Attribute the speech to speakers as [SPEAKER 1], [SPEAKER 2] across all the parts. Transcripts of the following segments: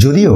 [SPEAKER 1] যদিও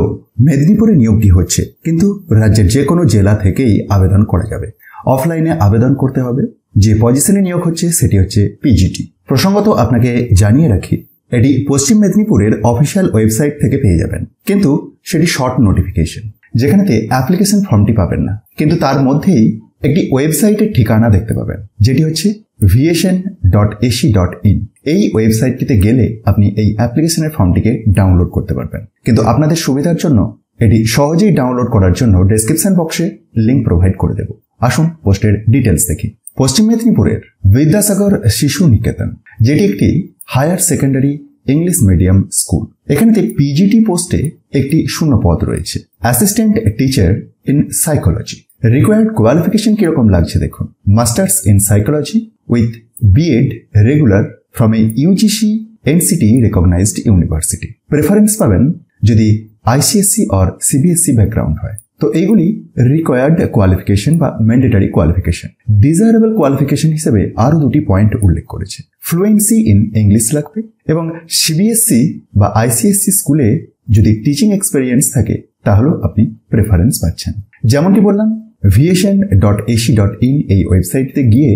[SPEAKER 1] মেদিনীপুরে নিয়োগটি হচ্ছে, কিন্তু রাজ্যের যে কোনো জেলা থেকেই আবেদন করা যাবে। অফলাইনে আবেদন করতে হবে। যে পজিশনে নিয়োগ হচ্ছে সেটি হচ্ছে পিজিটি। প্রসঙ্গত আপনাকে জানিয়ে রাখি, এটি পশ্চিম মেদিনীপুরের অফিসিয়াল ওয়েবসাইট থেকে পেয়ে যাবেন, কিন্তু সেটি শর্ট নোটিফিকেশন, যেখানেতে অ্যাপ্লিকেশন ফর্মটি পাবেন না, কিন্তু তার মধ্যেই একটি ওয়েবসাইটের ঠিকানা দেখতে পাবেন, যেটি হচ্ছে viation.ac.in। এই ওয়েবসাইটটিতে গেলে আপনি এই অ্যাপ্লিকেশনের ফর্মটিকে ডাউনলোড করতে পারবেন। কিন্তু আপনাদের সুবিধার জন্য এটি সহজেই ডাউনলোড করার জন্য ডেসক্রিপশন বক্সে লিঙ্ক প্রোভাইড করে দেব। আসুন পোস্টের ডিটেলস দেখি। পশ্চিম মেদিনীপুরের বিদ্যাসাগর শিশু নিকেতন, যেটি একটি higher secondary English medium school, এখানেতে পিজিটি পোস্টে একটি শূন্য পদ রয়েছে, assistant teacher in psychology. Required qualification কিরকম লাগছে দেখুন। Masters in psychology with BEd regular from a UGC NCTE recognised university. Preference পাবেন যদি আইসিএসসি অর সিবিএসসি ব্যাকগ্রাউন্ড হয়। তো এইগুলি রিকোয়ার্ড কোয়ালিফিকেশন বা ম্যান্ডেটারি কোয়ালিফিকেশন। ডিজায়ারেবল কোয়ালিফিকেশন হিসেবে আরও দুটি পয়েন্ট উল্লেখ করেছে। ফ্লুয়েন্সি ইন ইংলিশ লাগবে, এবং সিবিএসসি বা আইসিএসসি স্কুলে যদি টিচিং এক্সপেরিয়েন্স থাকে তাহলেও আপনি প্রেফারেন্স পাচ্ছেন। যেমনটি বললাম, viation.ac.in এই ওয়েবসাইটে গিয়ে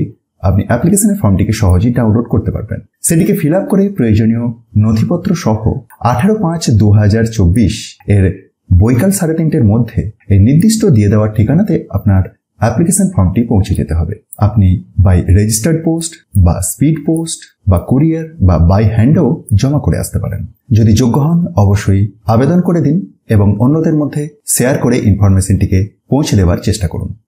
[SPEAKER 1] আপনি অ্যাপ্লিকেশনের ফর্মটিকে সহজেই ডাউনলোড করতে পারবেন। সেটিকে ফিল আপ করে প্রয়োজনীয় নথিপত্র সহ 18/5/2024 এর বৈকাল 3:30-এর মধ্যে এই নির্দিষ্ট দিয়ে দেওয়ার ঠিকানাতে আপনার অ্যাপ্লিকেশন ফর্মটি পৌঁছে যেতে হবে। আপনি বাই রেজিস্টার্ড পোস্ট বা স্পিড পোস্ট বা কুরিয়ার বা বাই হ্যান্ডও জমা করে আসতে পারেন। যদি যোগ্য হন অবশ্যই আবেদন করে দিন এবং অন্যদের মধ্যে শেয়ার করে ইনফরমেশনটিকে পৌঁছে দেওয়ার চেষ্টা করুন।